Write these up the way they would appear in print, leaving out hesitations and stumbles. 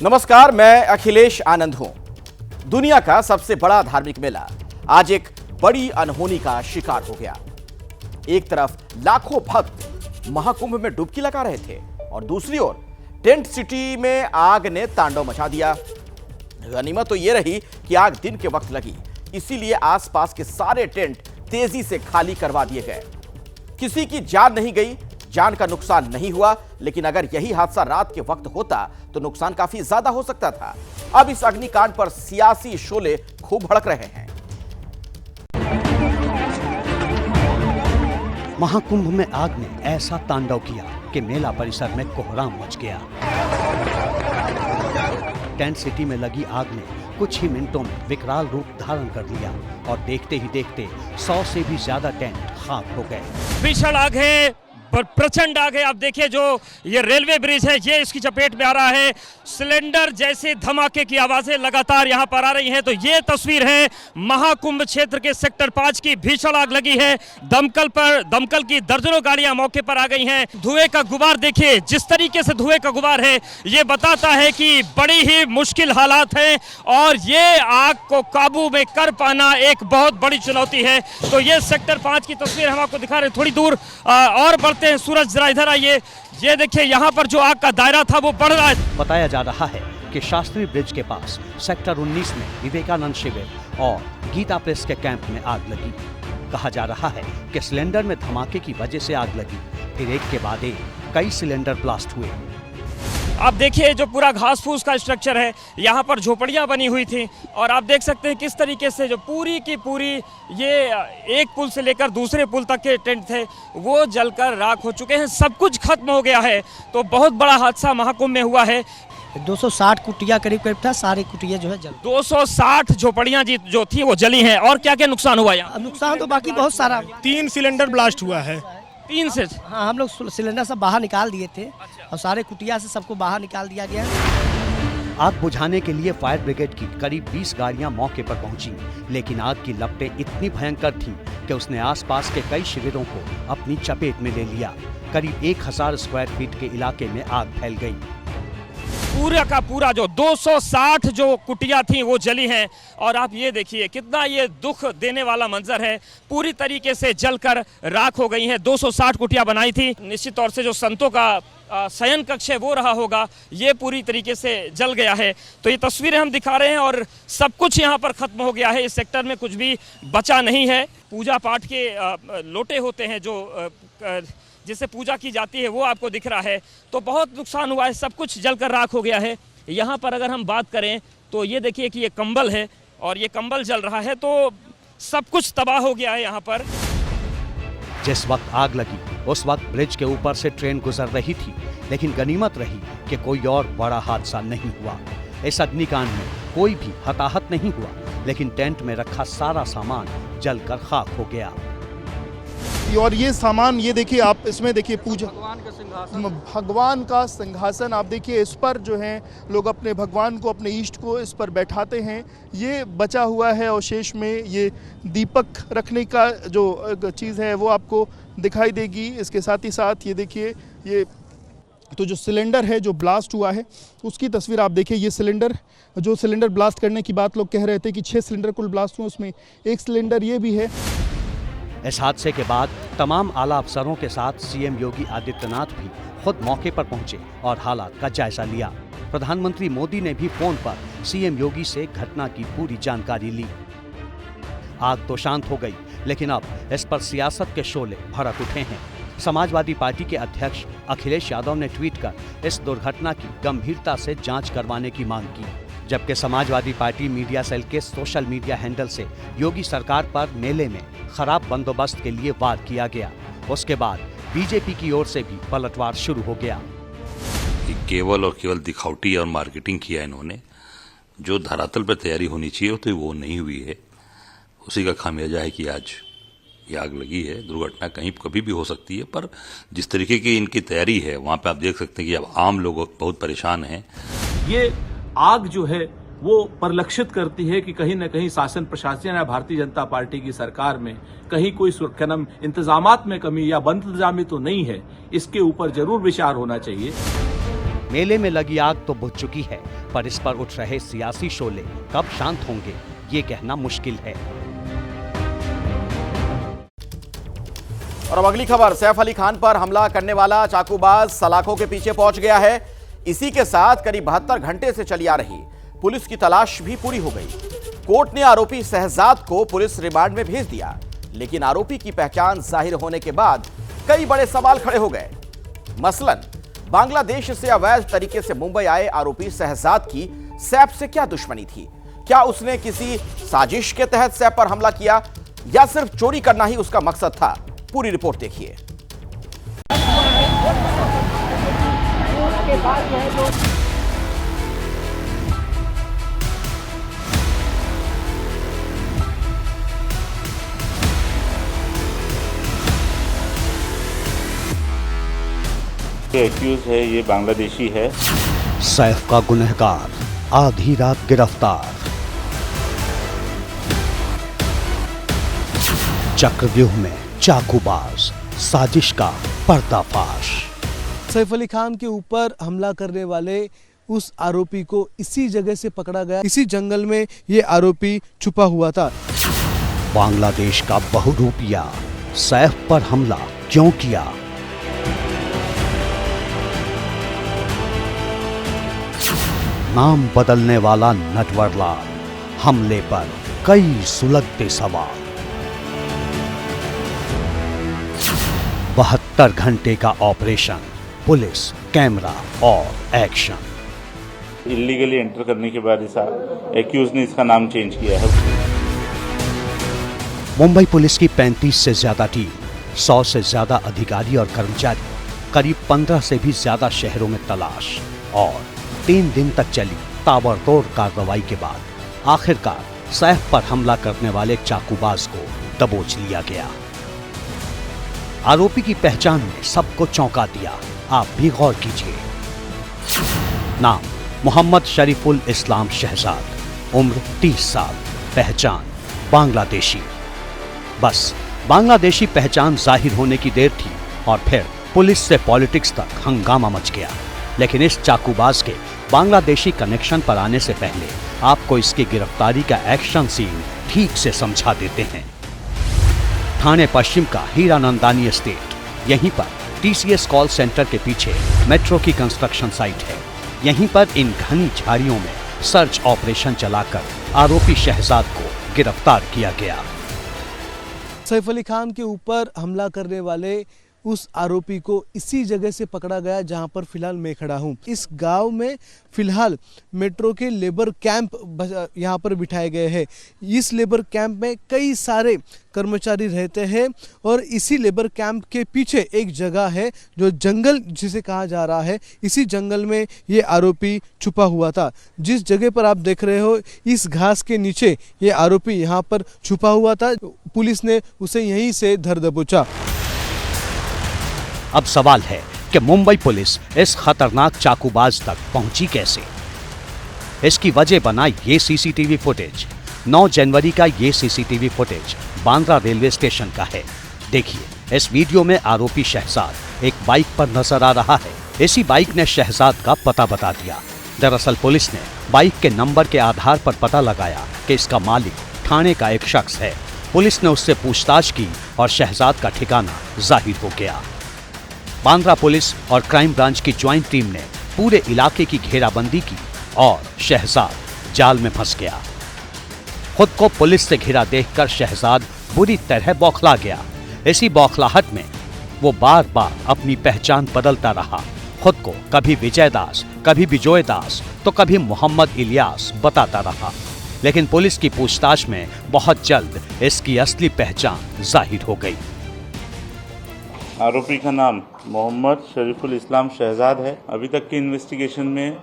नमस्कार, मैं अखिलेश आनंद हूं। दुनिया का सबसे बड़ा धार्मिक मेला आज एक बड़ी अनहोनी का शिकार हो गया। एक तरफ लाखों भक्त महाकुंभ में डुबकी लगा रहे थे और दूसरी ओर टेंट सिटी में आग ने तांडव मचा दिया। गनीमत तो यह रही कि आग दिन के वक्त लगी, इसीलिए आसपास के सारे टेंट तेजी से खाली करवा दिए गए। किसी की जान नहीं गई, जान का नुकसान नहीं हुआ, लेकिन अगर यही हादसा रात के वक्त होता तो नुकसान काफी ज्यादा हो सकता था। अब इस अग्निकांड पर सियासी शोले खूब भड़क रहे हैं। महाकुंभ में आग ने ऐसा तांडव किया कि मेला परिसर में कोहराम मच गया। टेंट सिटी में लगी आग ने कुछ ही मिनटों में विकराल रूप धारण कर लिया और देखते ही देखते 100 से भी ज्यादा टेंट खाक हो गए। भीषण आग है, प्रचंड आग है। आप देखिए जो ये रेलवे ब्रिज है ये इसकी चपेट में आ रहा है। सिलेंडर जैसे धमाके की आवाजें लगातार यहां पर आ रही हैं। तो ये तस्वीर है महाकुंभ क्षेत्र के सेक्टर 5 की। भीषण आग लगी है। दमकल की दर्जनों गाड़ियां मौके पर आ गई हैं। धुएं का गुबार देखिए, जिस तरीके से धुएं का गुबार है ये बताता है कि बड़ी ही मुश्किल हालात हैं और ये आग को काबू में कर पाना एक बहुत बड़ी चुनौती है। तो ये सेक्टर 5 की तस्वीर हम आपको दिखा रहे हैं। थोड़ी दूर और बढ़ते हैं। सूरज जरा इधर आइए। ये देखिए यहाँ पर जो आग का दायरा था वो बढ़ रहा है। बताया जा रहा है कि शास्त्री ब्रिज के पास सेक्टर 19 में विवेकानंद शिविर और गीता प्रेस के कैंप में आग लगी। कहा जा रहा है कि सिलेंडर में धमाके की वजह से आग लगी, फिर एक के बाद एक कई सिलेंडर ब्लास्ट हुए। आप देखिए जो पूरा घास फूस का स्ट्रक्चर है, यहाँ पर झोपड़ियाँ बनी हुई थी और आप देख सकते हैं किस तरीके से जो पूरी की पूरी ये एक पुल से लेकर दूसरे पुल तक के टेंट थे वो जलकर राख हो चुके हैं। सब कुछ खत्म हो गया है। तो बहुत बड़ा हादसा महाकुंभ में हुआ है। 260 कुटिया करीब था, सारी कुटिया जो है जल 260 झोपड़ियाँ जो थी वो जली हैं। और क्या क्या नुकसान हुआ यहाँ? नुकसान तो बाकी बहुत सारा। 3 सिलेंडर ब्लास्ट हुआ है। 3 से? हाँ, हम लोग सिलेंडर सब बाहर निकाल दिए थे और सारे कुटिया से सबको बाहर निकाल दिया गया। आग बुझाने के लिए फायर ब्रिगेड की करीब 20 गाड़ियां मौके पर पहुंची, लेकिन आग की लपटें इतनी भयंकर थीं कि उसने आसपास के कई शिविरों को अपनी चपेट में ले लिया। करीब 1000 स्क्वायर फीट के इलाके में आग फैल गई। पूरा का पूरा जो 260 जो कुटिया थी वो जली हैं और आप ये देखिए कितना ये दुख देने वाला मंजर है। पूरी तरीके से जलकर राख हो गई हैं। 260 कुटिया बनाई थी। निश्चित तौर से जो संतों का शयन कक्ष है वो रहा होगा, ये पूरी तरीके से जल गया है। तो ये तस्वीरें हम दिखा रहे हैं और सब कुछ यहाँ पर खत्म हो गया है। इस सेक्टर में कुछ भी बचा नहीं है। पूजा पाठ के लोटे होते हैं जो जिससे पूजा की जाती है वो आपको दिख रहा है। तो बहुत नुकसान हुआ है, सब कुछ जलकर राख हो गया है। यहाँ पर अगर हम बात करें तो ये देखिए कि ये कंबल है और ये कंबल जल रहा है। तो सब कुछ तबाह हो गया है यहाँ पर। जिस वक्त आग लगी उस वक्त ब्रिज के ऊपर से ट्रेन गुजर रही थी, लेकिन गनीमत रही कि कोई और बड़ा हादसा नहीं हुआ। इस अग्निकांड में कोई भी हताहत नहीं हुआ, लेकिन टेंट में रखा सारा सामान जलकर खाक हो गया। और ये सामान ये देखिए, आप इसमें देखिए पूजा भगवान का सिंहासन आप देखिए, इस पर जो है लोग अपने भगवान को, अपने इष्ट को इस पर बैठाते हैं। ये बचा हुआ है और शेष में ये दीपक रखने का जो चीज़ है वो आपको दिखाई देगी। इसके साथ ही साथ ये देखिए, ये तो जो सिलेंडर है जो ब्लास्ट हुआ है उसकी तस्वीर आप देखिए। ये सिलेंडर ब्लास्ट करने की बात लोग कह रहे थे कि 6 सिलेंडर कुल ब्लास्ट हुए, उसमें 1 सिलेंडर ये भी है। इस हादसे के बाद तमाम आला अफसरों के साथ सीएम योगी आदित्यनाथ भी खुद मौके पर पहुंचे और हालात का जायजा लिया। प्रधानमंत्री मोदी ने भी फोन पर सीएम योगी से घटना की पूरी जानकारी ली। आग तो शांत हो गई, लेकिन अब इस पर सियासत के शोले भड़क उठे हैं। समाजवादी पार्टी के अध्यक्ष अखिलेश यादव ने ट्वीट कर इस दुर्घटना की गंभीरता से जांच करवाने की मांग की, जबकि समाजवादी पार्टी मीडिया सेल के सोशल मीडिया हैंडल से योगी सरकार पर मेले में खराब बंदोबस्त के लिए वार किया गया। उसके बाद बीजेपी की ओर से भी पलटवार शुरू हो गया। केवल और केवल दिखावटी और मार्केटिंग किया इन्होंने। जो धरातल पर तैयारी होनी चाहिए तो वो नहीं हुई है। उसी का खामियाजा है कि आज ये आग लगी है। दुर्घटना कहीं कभी भी हो सकती है, पर जिस तरीके की इनकी तैयारी है वहां पे आप देख सकते हैं कि अब आम लोग बहुत परेशान हैं। ये आग जो है वो परिलक्षित करती है कि कहीं न कहीं शासन प्रशासन या भारतीय जनता पार्टी की सरकार में कहीं कोई इंतजामात में कमी या बदइंतजामी तो नहीं है। इसके ऊपर जरूर विचार होना चाहिए। मेले में लगी आग तो बुझ चुकी है, पर इस पर उठ रहे सियासी शोले कब शांत होंगे ये कहना मुश्किल है। और अब अगली खबर, सैफ अली खान पर हमला करने वाला चाकूबाज सलाखों के पीछे पहुंच गया है। इसी के साथ करीब 72 घंटे से चली आ रही पुलिस की तलाश भी पूरी हो गई। कोर्ट ने आरोपी शहजाद को पुलिस रिमांड में भेज दिया, लेकिन आरोपी की पहचान जाहिर होने के बाद कई बड़े सवाल खड़े हो गए। मसलन बांग्लादेश से अवैध तरीके से मुंबई आए आरोपी शहजाद की सैफ से क्या दुश्मनी थी? क्या उसने किसी साजिश के तहत सैफ पर हमला किया या सिर्फ चोरी करना ही उसका मकसद था? पूरी रिपोर्ट देखिए। एक्यूज है, ये बांग्लादेशी है। सैफ का गुनहगार आधी रात गिरफ्तार। चक्रव्यूह में चाकूबाज, साजिश का पर्दाफाश। सैफ अली खान के ऊपर हमला करने वाले उस आरोपी को इसी जगह से पकड़ा गया। इसी जंगल में ये आरोपी छुपा हुआ था। बांग्लादेश का बहुरूपिया सैफ पर हमला क्यों किया? नाम बदलने वाला नटवरलाल, हमले पर कई सुलगते सवाल। 72 घंटे का ऑपरेशन, पुलिस, कैमरा और एक्शन। इलीगली एंटर करने के बाद इस एक्यूज ने इसका नाम चेंज किया है। मुंबई पुलिस की 35 से ज्यादा टीम, 100 से ज्यादा अधिकारी और कर्मचारी, करीब 15 से भी ज्यादा शहरों में तलाश और 3 दिन तक चली ताबड़तोड़ कार्रवाई के बाद आखिरकार सैफ पर हमला करने वाले चाकूबाज को दबोच लिया गया। आरोपी की पहचान ने सबको चौंका दिया। आप भी गौर कीजिए। नाम मोहम्मद शरीफुल इस्लाम शहजाद, उम्र 30 साल, पहचान बांग्लादेशी। बस बांग्लादेशी पहचान जाहिर होने की देर थी और फिर पुलिस से पॉलिटिक्स तक हंगामा मच गया। लेकिन इस चाकूबाज के बांग्लादेशी कनेक्शन पर आने से पहले आपको इसकी गिरफ्तारी का एक्शन सीन ठीक से समझा देते हैं। थाने पश्चिम का हीरानंदानी एस्टेट, यहीं पर टीसीएस कॉल सेंटर के पीछे मेट्रो की कंस्ट्रक्शन साइट है। यहीं पर इन घनी झाड़ियों में सर्च ऑपरेशन चलाकर आरोपी शहजाद को गिरफ्तार किया गया। सैफ अली खान के ऊपर हमला करने वाले उस आरोपी को इसी जगह से पकड़ा गया जहां पर फिलहाल मैं खड़ा हूं। इस गांव में फिलहाल मेट्रो के लेबर कैंप यहां पर बिठाए गए हैं। इस लेबर कैंप में कई सारे कर्मचारी रहते हैं और इसी लेबर कैंप के पीछे एक जगह है जो जंगल जिसे कहा जा रहा है। इसी जंगल में ये आरोपी छुपा हुआ था। जिस जगह पर आप देख रहे हो, इस घास के नीचे ये आरोपी यहाँ पर छुपा हुआ था। पुलिस ने उसे यहीं से धर दबोचा। अब सवाल है कि मुंबई पुलिस इस खतरनाक चाकूबाज तक पहुंची कैसे? इसकी वजह बना ये सीसीटीवी फुटेज। 9 जनवरी का ये CCTV footage Bandra railway station का है। देखिए, इस वीडियो में आरोपी शहजाद एक बाइक पर नजर आ रहा है। इसी बाइक ने शहजाद का पता बता दिया। दरअसल पुलिस ने बाइक के नंबर के आधार पर पता लगाया कि इसका मालिक थाने का एक शख्स है। पुलिस ने उससे पूछताछ की और शहजाद का ठिकाना जाहिर हो गया। बांद्रा पुलिस और क्राइम ब्रांच की ज्वाइंट टीम ने पूरे इलाके की घेराबंदी की और शहजाद जाल में फंस गया। खुद को पुलिस से घिरा देखकर शहजाद बुरी तरह बौखला गया। इसी बौखलाहट में वो बार बार अपनी पहचान बदलता रहा। खुद को कभी विजय दास, कभी बिजोय दास, तो कभी मोहम्मद इलियास बताता रहा। लेकिन पुलिस की पूछताछ में बहुत जल्द इसकी असली पहचान जाहिर हो गई। आरोपी का नाम मोहम्मद शरीफुल इस्लाम शहजाद है। अभी तक की इन्वेस्टिगेशन में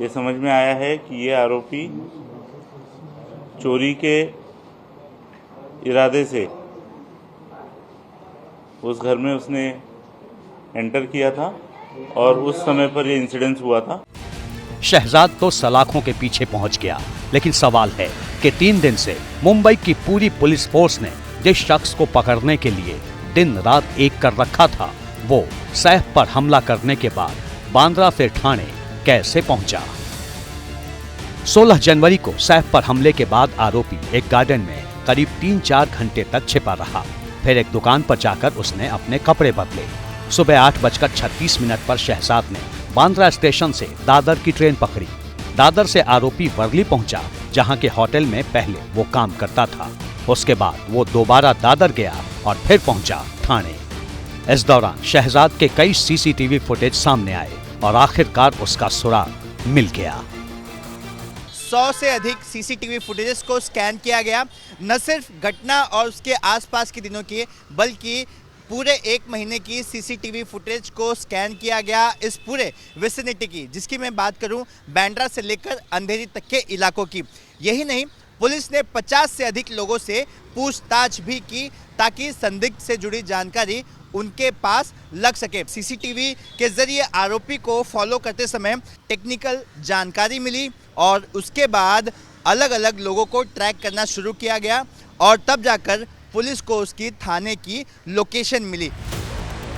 ये समझ में आया है कि ये आरोपी चोरी के इरादे से उस घर में उसने एंटर किया था और उस समय पर ये इंसिडेंस हुआ था। शहजाद तो सलाखों के पीछे पहुंच गया, लेकिन सवाल है कि 3 दिन से मुंबई की पूरी पुलिस फोर्स ने जिस शख्स को पकड़ने के लिए दिन रात एक कर रखा था, वो सैफ पर हमला करने के बाद बांद्रा से ठाणे कैसे पहुंचा। 16 जनवरी को सैफ पर हमले के बाद आरोपी एक गार्डन में करीब 3-4 घंटे तक छिपा रहा। फिर एक दुकान पर जाकर उसने अपने कपड़े बदले। सुबह 8:36 पर शहजाद ने बांद्रा स्टेशन से दादर की ट्रेन पकड़ी। दादर से आरोपी वर्ली पहुंचा, जहां के होटल में पहले वो काम करता था। उसके बाद वो दोबारा दादर गया और फिर पहुंचा थाने। इस दौरान शहजाद के कई सीसीटीवी फुटेज सामने आए और आखिरकार उसका सुराग मिल गया। 100 से अधिक सीसीटीवी फुटेजेस को स्कैन किया गया, न सिर्फ घटना और उसके आसपास के दिनों की, बल्कि पूरे 1 महीने की सीसीटीवी फुटेज को स्कैन किया गया इस पूरे विसिनिटी की, जिसकी मैं बात करूं बांद्रा से लेकर अंधेरी तक के इलाकों की। यही नहीं, पुलिस ने 50 से अधिक लोगों से पूछताछ भी की ताकि संदिग्ध से जुड़ी जानकारी उनके पास लग सके। सीसीटीवी के जरिए आरोपी को फॉलो करते समय टेक्निकल जानकारी मिली और उसके बाद अलग अलग लोगों को ट्रैक करना शुरू किया गया और तब जाकर पुलिस को उसकी थाने की लोकेशन मिली।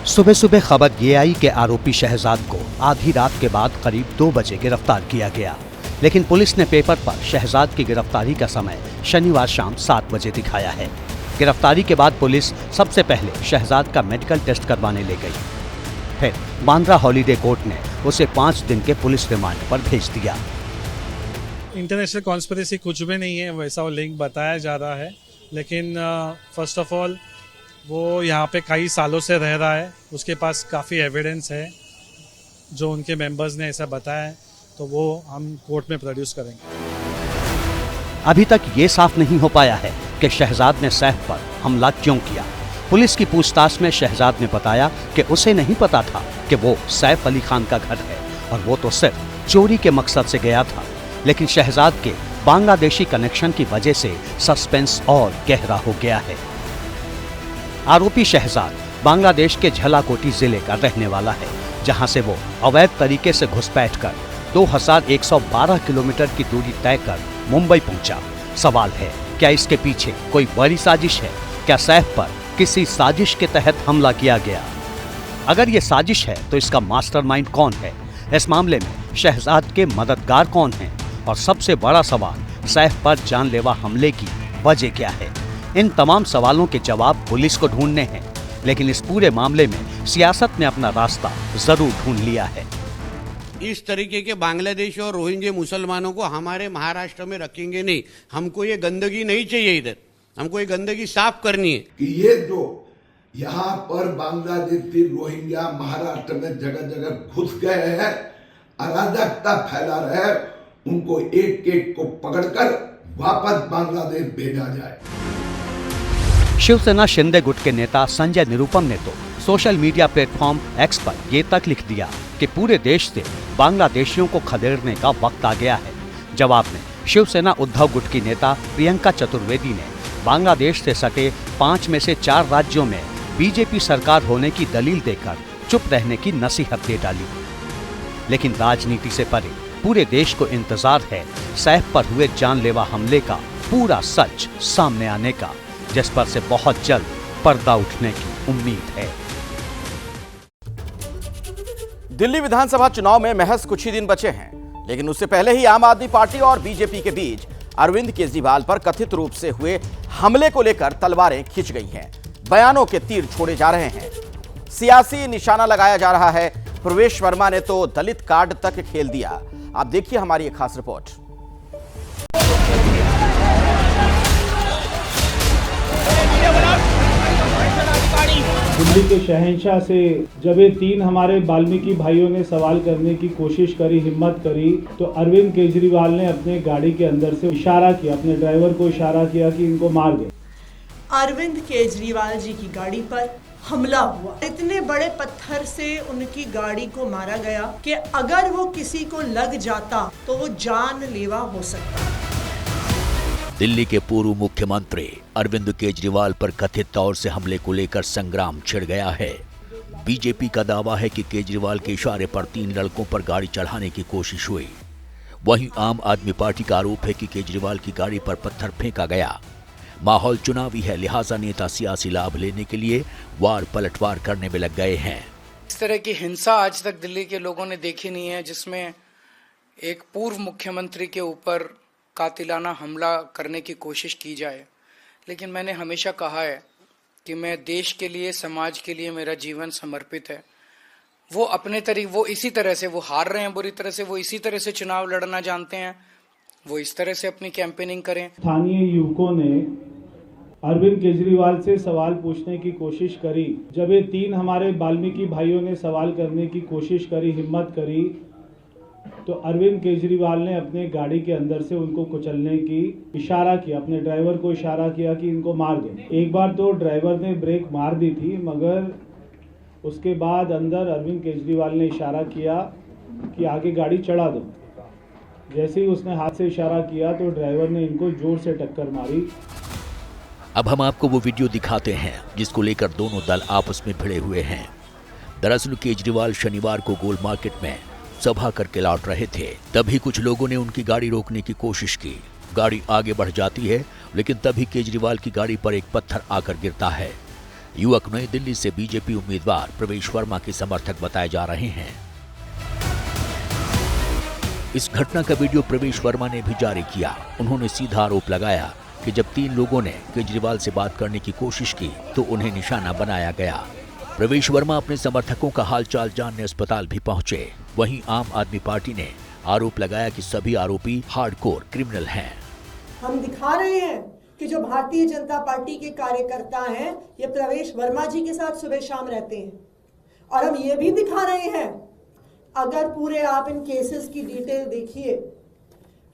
सुबह सुबह खबर ये आई कि आरोपी शहजाद को आधी रात के बाद करीब 2 बजे गिरफ्तार किया गया, लेकिन पुलिस ने पेपर पर शहजाद की गिरफ्तारी का समय शनिवार शाम 7 बजे दिखाया है। गिरफ्तारी के बाद पुलिस सबसे पहले शहजाद का मेडिकल टेस्ट करवाने ले गई। फिर बांद्रा हॉलीडे कोर्ट ने उसे 5 दिन के पुलिस रिमांड पर भेज दिया। इंटरनेशनल कॉन्स्पिरेसी कुछ भी नहीं है, वैसा वो लिंक बताया जा रहा है, लेकिन फर्स्ट ऑफ ऑल वो यहाँ पे कई सालों से रह रहा है, उसके पास काफ़ी एविडेंस है जो उनके मेंबर्स ने ऐसा बताया है, तो वो हम कोर्ट में प्रोड्यूस करेंगे। अभी तक ये साफ नहीं हो पाया है कि शहजाद ने सैफ पर हमला क्यों किया। पुलिस की पूछताछ में शहजाद ने बताया कि उसे नहीं पता था कि वो सैफ अली खान का घर है और वो तो सिर्फ चोरी के मकसद से गया था। लेकिन शहजाद के बांग्लादेशी कनेक्शन की वजह से सस्पेंस और गहरा हो गया है। आरोपी शहजाद बांग्लादेश के झलाकोटी जिले का रहने वाला है, जहां से वो अवैध तरीके से घुसपैठ कर 2112 किलोमीटर की दूरी तय कर मुंबई पहुंचा। सवाल है, क्या इसके पीछे कोई बड़ी साजिश है? क्या सैफ पर किसी साजिश के तहत हमला किया गया? अगर ये साजिश है तो इसका मास्टरमाइंड कौन है? इस मामले में शहजाद के मददगार कौन हैं? और सबसे बड़ा सवाल, सैफ पर जानलेवा हमले की वजह क्या है? इन तमाम सवालों के जवाब पुलिस को ढूंढने हैं, लेकिन इस पूरे मामले में सियासत ने अपना रास्ता जरूर ढूंढ लिया है। इस तरीके के बांग्लादेश और रोहिंग्या मुसलमानों को हमारे महाराष्ट्र में रखेंगे नहीं। हमको ये गंदगी नहीं चाहिए, इधर हमको ये गंदगी साफ करनी है। कि ये जो यहाँ पर बांग्लादेशी रोहिंग्या महाराष्ट्र में जगह जगह घुस गए हैं, अराजकता फैला रहे हैं, उनको एक एक को पकड़कर वापस बांग्लादेश भेजा जाए। शिवसेना शिंदे गुट के नेता संजय निरुपम ने तो सोशल मीडिया प्लेटफॉर्म एक्स पर ये तक लिख दिया कि पूरे देश से बांग्लादेशियों को खदेड़ने का वक्त आ गया है। जवाब में शिवसेना उद्धव गुट की नेता प्रियंका चतुर्वेदी ने बांग्लादेश से सटे 5 में से 4 राज्यों में बीजेपी सरकार होने की दलील देकर चुप रहने की नसीहत दे डाली। लेकिन राजनीति से परे पूरे देश को इंतजार है सैफ पर हुए जानलेवा हमले का पूरा सच सामने आने का, जिस पर से बहुत जल्द पर्दा उठने की उम्मीद है। दिल्ली विधानसभा चुनाव में महज कुछ ही दिन बचे हैं, लेकिन उससे पहले ही आम आदमी पार्टी और बीजेपी के बीच अरविंद केजरीवाल पर कथित रूप से हुए हमले को लेकर तलवारें खिंच गई हैं। बयानों के तीर छोड़े जा रहे हैं, सियासी निशाना लगाया जा रहा है। प्रवेश वर्मा ने तो दलित कार्ड तक खेल दिया। आप देखिए हमारी एक खास रिपोर्ट। दिल्ली के शहंशाह से जब ये 3 हमारे वाल्मीकि भाइयों ने सवाल करने की कोशिश करी, हिम्मत करी, तो अरविंद केजरीवाल ने अपने गाड़ी के अंदर से इशारा किया, अपने ड्राइवर को इशारा किया कि इनको मार दे। अरविंद केजरीवाल जी की गाड़ी पर हमला हुआ। इतने बड़े पत्थर से उनकी गाड़ी को मारा गया कि अगर वो किसी को लग जाता तो वो जानलेवा हो सकता। दिल्ली के पूर्व मुख्यमंत्री अरविंद केजरीवाल पर कथित तौर से हमले को लेकर संग्राम छिड़ गया है। बीजेपी का दावा है कि केजरीवाल के इशारे पर 3 लड़कों पर गाड़ी चढ़ाने की कोशिश हुई। वहीं आम आदमी पार्टी का आरोप है कि केजरीवाल की गाड़ी पर पत्थर फेंका गया। माहौल चुनावी है, लिहाजा नेता सियासी लाभ लेने के लिए वार पलटवार करने में लग गए हैं। इस तरह की हिंसा आज तक दिल्ली के लोगों ने देखी नहीं है, जिसमें एक पूर्व मुख्यमंत्री के ऊपर कातिलाना हमला करने की कोशिश की जाए, लेकिन मैंने हमेशा कहा है कि मैं देश के लिए, समाज के लिए मेरा जीवन समर्पित है। वो अपने तरीके, वो इसी तरह से, वो हार रहे हैं बुरी तरह से, वो इसी तरह से चुनाव लड़ना जानते हैं, वो इस तरह से अपनी कैंपेनिंग करें। स्थानीय युवकों ने अरविंद केजरीवाल से सवाल पूछने की कोशिश करी। जब ये 3 हमारे वाल्मीकि भाइयों ने सवाल करने की कोशिश करी, हिम्मत करी, तो अरविंद केजरीवाल ने अपने गाड़ी के अंदर से उनको कुचलने की इशारा किया, अपने ड्राइवर को इशारा किया कि इनको मार दो। एक बार तो ड्राइवर ने ब्रेक मार दी थी, मगर उसके बाद अंदर अरविंद केजरीवाल ने इशारा किया कि आगे गाड़ी चढ़ा दो। जैसे ही उसने हाथ से इशारा किया तो ड्राइवर ने इनको जोर से टक्कर मारी। अब हम आपको वो वीडियो दिखाते हैं जिसको लेकर दोनों दल आपस में भिड़े हुए हैं। दरअसल केजरीवाल शनिवार को गोल मार्केट में सभा करके लौट रहे थे, तभी कुछ लोगों ने उनकी गाड़ी रोकने की कोशिश की। गाड़ी आगे बढ़ जाती है, लेकिन तभी केजरीवाल की गाड़ी पर एक पत्थर आकर गिरता है। युवक नई दिल्ली से बीजेपी उम्मीदवार प्रवेश वर्मा के समर्थक बताए जा रहे हैं। इस घटना का वीडियो प्रवेश वर्मा ने भी जारी किया। उन्होंने सीधा आरोप लगाया कि जब 3 लोगों ने केजरीवाल से बात करने की कोशिश की तो उन्हें निशाना बनाया गया। प्रवेश वर्मा अपने समर्थकों का हालचाल जानने अस्पताल भी पहुंचे। वहीं आम आदमी पार्टी ने आरोप लगाया कि सभी आरोपी हार्डकोर क्रिमिनल हैं। हम दिखा रहे हैं कि जो भारतीय जनता पार्टी के कार्यकर्ता हैं, ये प्रवेश वर्मा जी के साथ सुबह शाम रहते हैं। और हम ये भी दिखा रहे हैं, अगर पूरे आप इन केसेस की डिटेल देखिए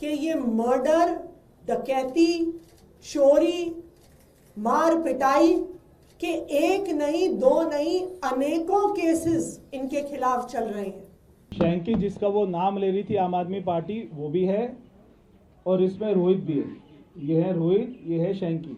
कि ये मर्डर, डकैती, चोरी, मार पिटाई के 1 नहीं 2 नहीं अनेकों केसेस इनके खिलाफ चल रहे हैं। शैंकी जिसका वो नाम ले रही थी आम आदमी पार्टी, वो भी है और इसमें रोहित भी है। ये है रोहित, ये है शैंकी।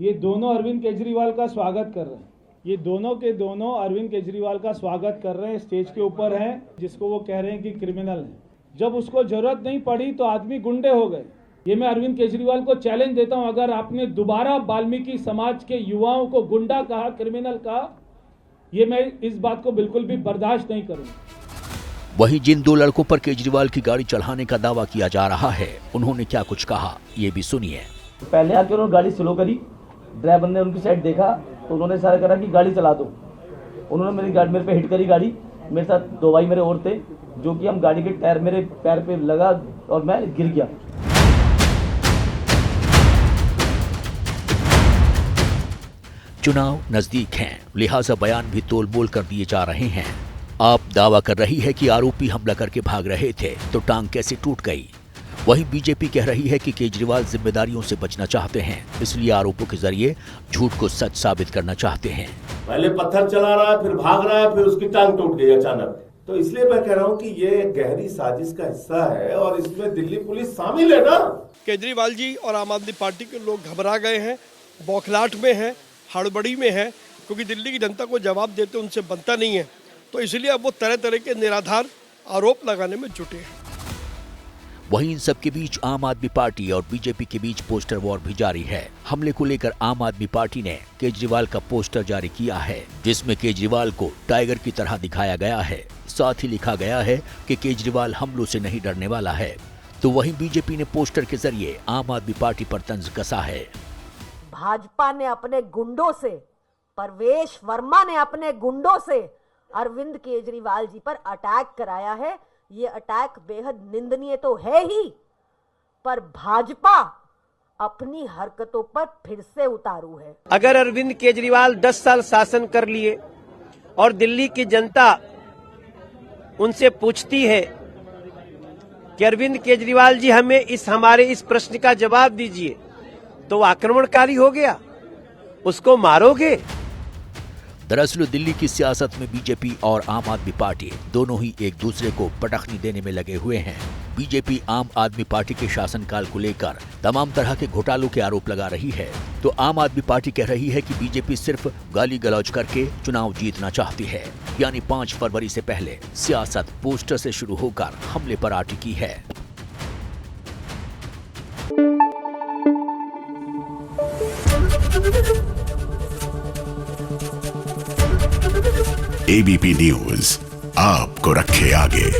ये दोनों अरविंद केजरीवाल का स्वागत कर रहे हैं। ये दोनों के दोनों अरविंद केजरीवाल का स्वागत कर रहे हैं, स्टेज के ऊपर हैं, जिसको वो कह रहे हैं कि क्रिमिनल है। जब उसको जरूरत नहीं पड़ी तो आदमी गुंडे हो गए। ये मैं अरविंद केजरीवाल को चैलेंज देता हूं, अगर आपने दोबारा वाल्मीकि समाज के युवाओं को गुंडा कहा, क्रिमिनल कहा, ये मैं इस बात को बिल्कुल भी बर्दाश्त नहीं करूंगा। वहीं जिन 2 लड़कों पर केजरीवाल की गाड़ी चढ़ाने का दावा किया जा रहा है, उन्होंने क्या कुछ कहा, ये भी सुनिए। पहले आके उन्होंने गाड़ी स्लो करी, ड्राइवर ने उनकी साइड देखा तो उन्होंने इशारा करा कि गाड़ी चला दो। उन्होंने मेरे पे हिट करी गाड़ी। मेरे साथ 2 भाई मेरे और थे, जो कि हम गाड़ी के टायर मेरे पैर पे लगा और मैं गिर गया। चुनाव नजदीक हैं, लिहाजा बयान भी तोल मोल कर दिए जा रहे हैं। आप दावा कर रही है कि आरोपी हमला करके भाग रहे थे, तो टांग कैसे टूट गई? वहीं बीजेपी कह रही है कि केजरीवाल जिम्मेदारियों से बचना चाहते हैं, इसलिए आरोपों के जरिए झूठ को सच साबित करना चाहते हैं। पहले पत्थर चला रहा है, फिर भाग रहा है, फिर उसकी टांग टूट गई अचानक। तो इसलिए मैं कह रहा हूँ कि ये गहरी साजिश का हिस्सा है और इसमें दिल्ली पुलिस शामिल है ना। केजरीवाल जी और आम आदमी पार्टी के लोग घबरा गए हैं, बौखलाहट में है, हड़बड़ी में है, क्योंकि दिल्ली की जनता को जवाब देते उनसे बनता नहीं है। तो इसलिए अब वो तरह तरह के निराधार आरोप लगाने में जुटे हैं। वहीं इन सब के बीच आम आदमी पार्टी और बीजेपी के बीच पोस्टर वॉर भी जारी है। हमले को लेकर आम आदमी पार्टी ने केजरीवाल का पोस्टर जारी किया है, जिसमें केजरीवाल को टाइगर की तरह दिखाया गया है। साथ ही लिखा गया है कि केजरीवाल हमलों से नहीं डरने वाला है। तो वहीं बीजेपी ने पोस्टर के जरिए आम आदमी पार्टी पर तंज कसा है। भाजपा ने अपने गुंडों से, प्रवेश वर्मा ने अपने गुंडों से अरविंद केजरीवाल जी पर अटैक कराया है। ये अटैक बेहद निंदनीय तो है ही, पर भाजपा अपनी हरकतों पर फिर से उतारू है। अगर अरविंद केजरीवाल 10 साल शासन कर लिए और दिल्ली की जनता उनसे पूछती है कि अरविंद केजरीवाल जी हमें हमारे इस प्रश्न का जवाब दीजिए, तो आक्रमणकारी हो गया, उसको मारोगे? दरअसल दिल्ली की सियासत में बीजेपी और आम आदमी पार्टी दोनों ही एक दूसरे को पटखनी देने में लगे हुए हैं। बीजेपी आम आदमी पार्टी के शासनकाल को लेकर तमाम तरह के घोटालों के आरोप लगा रही है, तो आम आदमी पार्टी कह रही है कि बीजेपी सिर्फ गाली गलौज करके चुनाव जीतना चाहती है। यानी 5 फरवरी से पहले सियासत पोस्टर से शुरू होकर हमले पर आ टिकी है। एबीपी न्यूज आपको रखे आगे।